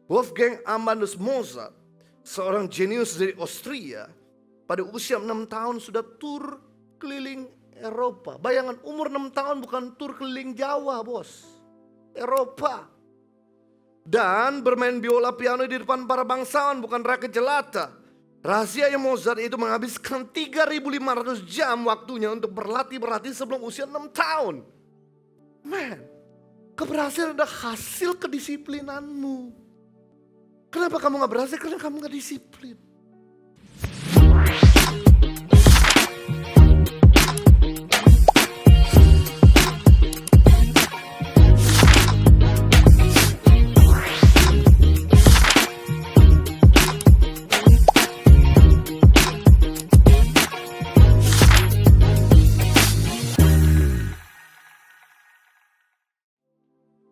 Wolfgang Amadeus Mozart, seorang jenius dari Austria, pada usia 6 tahun sudah tur keliling Eropa. Bayangan umur 6 tahun bukan tur keliling Jawa, bos. Eropa. Dan bermain biola piano di depan para bangsawan, bukan rakyat jelata. Rahasianya Mozart itu menghabiskan 3.500 jam waktunya untuk berlatih sebelum usia 6 tahun. Man, keberhasilan adalah hasil kedisiplinanmu. Kenapa kamu gak berhasil? Karena kamu gak disiplin.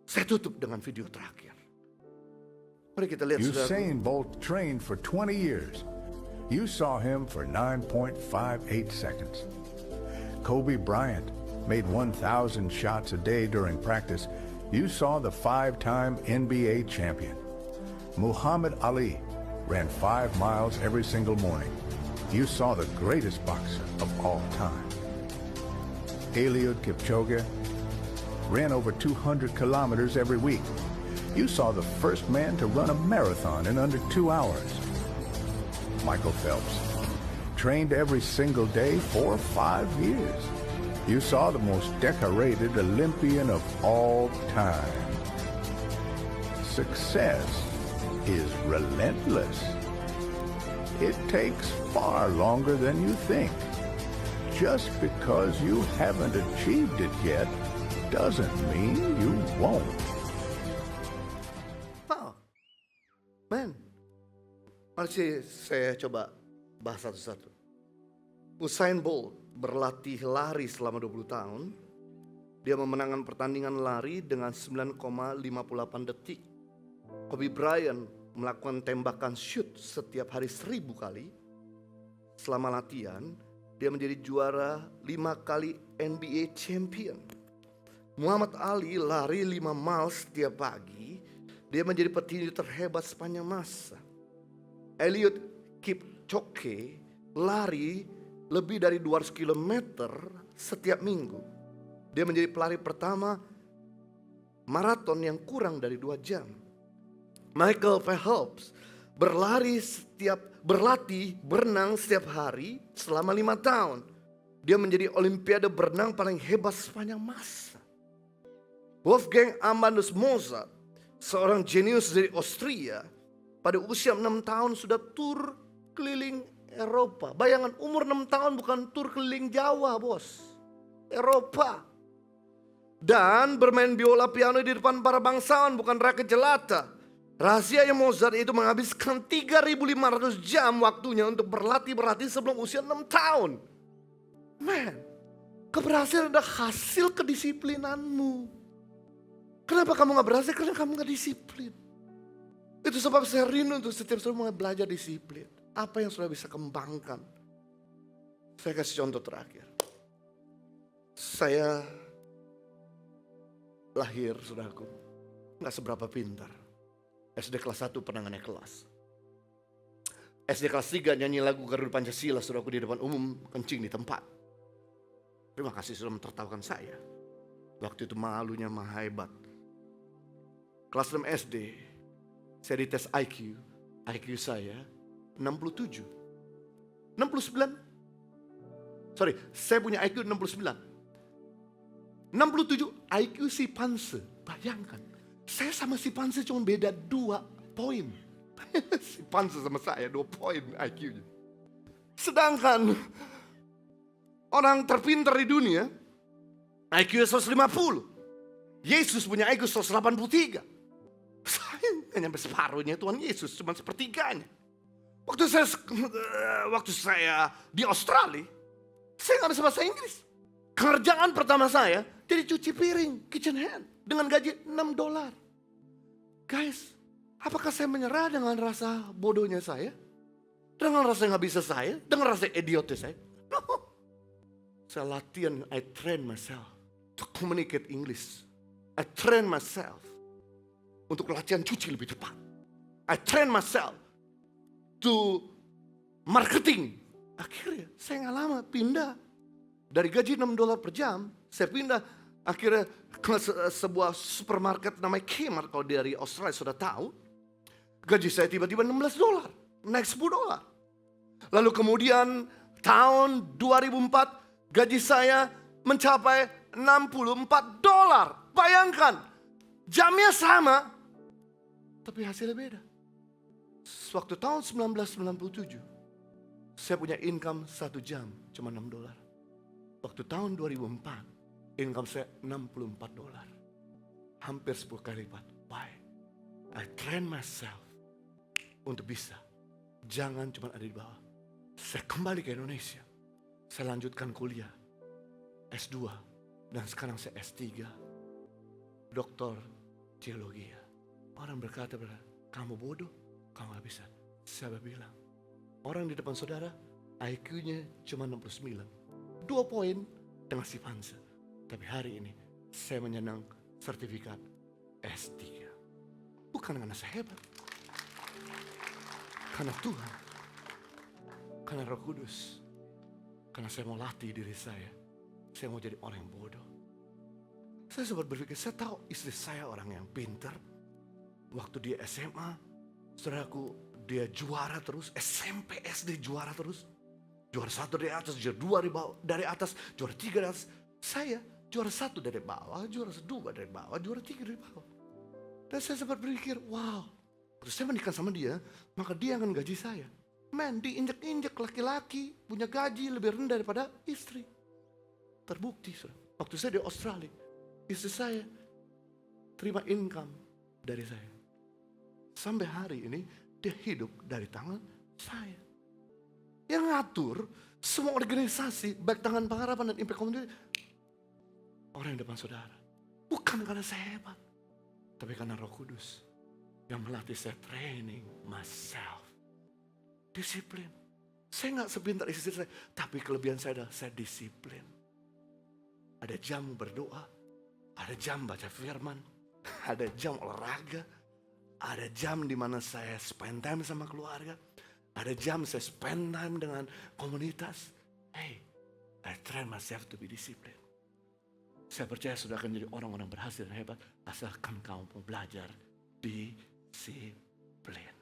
Saya tutup dengan video terakhir. Mari kita lihat. Usain Bolt trained for 20 years. You saw him for 9.58 seconds. Kobe Bryant made 1,000 shots a day during practice. You saw the 5-time NBA champion. Muhammad Ali ran 5 miles every single morning. You saw the greatest boxer of all time. Eliud Kipchoge ran over 200 kilometers every week. You saw the first man to run a marathon in under 2 hours. Michael Phelps trained every single day for 5 years. You saw the most decorated Olympian of all time. Success is relentless. It takes far longer than you think. Just because you haven't achieved it yet doesn't mean you won't. Mari saya coba bahas satu-satu. Usain Bolt berlatih lari selama 20 tahun. Dia memenangkan pertandingan lari dengan 9,58 detik. Kobe Bryant melakukan tembakan shoot setiap hari 1.000 kali. Selama latihan, dia menjadi juara 5 kali NBA champion. Muhammad Ali lari 5 mile setiap pagi. Dia menjadi petinju terhebat sepanjang masa. Eliud Kipchoge lari lebih dari 200 km setiap minggu. Dia menjadi pelari pertama maraton yang kurang dari 2 jam. Michael Phelps berlatih berenang setiap hari selama 5 tahun. Dia menjadi olimpiade berenang paling hebat sepanjang masa. Wolfgang Amadeus Mozart, seorang jenius dari Austria, pada usia 6 tahun sudah tur keliling Eropa. Bayangan umur 6 tahun bukan tur keliling Jawa, bos. Eropa. Dan bermain biola piano di depan para bangsawan, bukan rakyat jelata. Rahasianya Mozart itu menghabiskan 3.500 jam waktunya untuk berlatih sebelum usia 6 tahun. Man, keberhasilan adalah hasil kedisiplinanmu. Kenapa kamu gak berhasil? Karena kamu gak disiplin. Itu sebab saya rindu untuk setiap saudara mulai belajar disiplin. Apa yang saudara bisa kembangkan? Saya kasih contoh terakhir. Saya lahir, saudaraku, gak seberapa pintar. SD kelas 1 pernah naik kelas. SD kelas 3 nyanyi lagu Garuda Pancasila, saudaraku, di depan umum, kencing di tempat. Terima kasih sudah mentertawakan saya. Waktu itu malunya mah hebat. Kelas 6 SD, saya dites IQ saya 67. 69. Sorry, saya punya IQ 69. 67 IQ si Panse. Bayangkan, saya sama si Panse cuma beda 2 poin. Si Panse sama saya 2 poin IQ-nya. Sedangkan orang terpintar di dunia IQ 150. Yesus punya IQ 183. Saya nggak nyampe separuhnya Tuhan Yesus, cuma sepertiganya. Waktu saya di Australia, saya nggak bisa bahasa Inggris. Kerjaan pertama saya jadi cuci piring, kitchen hand, dengan gaji $6. Guys, apakah saya menyerah dengan rasa bodohnya saya? Dengan rasa nggak bisa saya? Dengan rasa idiotnya saya? No. Saya latihan, I train myself to communicate English. I train myself untuk latihan cuci lebih cepat. I train myself to marketing. Akhirnya saya nggak lama pindah. Dari gaji $6 per jam, saya pindah akhirnya ke sebuah supermarket namanya Kmart. Kalau dari Australia sudah tahu. Gaji saya tiba-tiba $16, naik $10. Lalu kemudian tahun 2004 gaji saya mencapai $64. Bayangkan, jamnya sama, tapi hasilnya beda. Waktu tahun 1997, saya punya income 1 jam cuma $6. Waktu tahun 2004, income saya $64. Hampir 10 kali lipat. Why? I train myself untuk bisa. Jangan cuma ada di bawah. Saya kembali ke Indonesia. Saya lanjutkan kuliah. S2. Dan sekarang saya S3. Doktor teologi. Orang berkata, kamu bodoh, kamu gak bisa. Saya bilang, orang di depan saudara IQ-nya cuma 69. 2 poin dengan si Pansa. Tapi hari ini saya menyenang sertifikat S3. Bukan karena saya hebat. Karena Tuhan. Karena Roh Kudus. Karena saya mau latih diri saya. Saya mau jadi orang yang bodoh. Saya sempat berpikir, saya tahu istri saya orang yang pintar. Waktu dia SMA, saudaraku, dia juara terus. SMP, SD juara terus. Juara 1 dari atas, juara 2 dari atas, juara 3 dari atas. Saya juara 1 dari bawah, juara 2 dari bawah, juara 3 dari bawah. Dan saya sempat berpikir, wow, kalau saya menikah sama dia, maka dia akan gaji saya. Men, diinjek-injek laki-laki punya gaji lebih rendah daripada istri. Terbukti, waktu saya di Australia, istri saya terima income dari saya. Sampai hari ini, dia hidup dari tangan saya. Yang ngatur semua organisasi, baik Tangan Pengharapan dan Impact Community, orang yang depan saudara. Bukan karena saya hebat, tapi karena Roh Kudus yang melatih saya training myself. Disiplin. Saya gak sepintar istri saya, tapi kelebihan saya adalah saya disiplin. Ada jam berdoa, ada jam baca firman, ada jam olahraga, ada jam di mana saya spend time sama keluarga. Ada jam saya spend time dengan komunitas. Hey, I train myself to be disciplined. Saya percaya sudah akan jadi orang-orang berhasil dan hebat. Asalkan kamu mau belajar disiplin.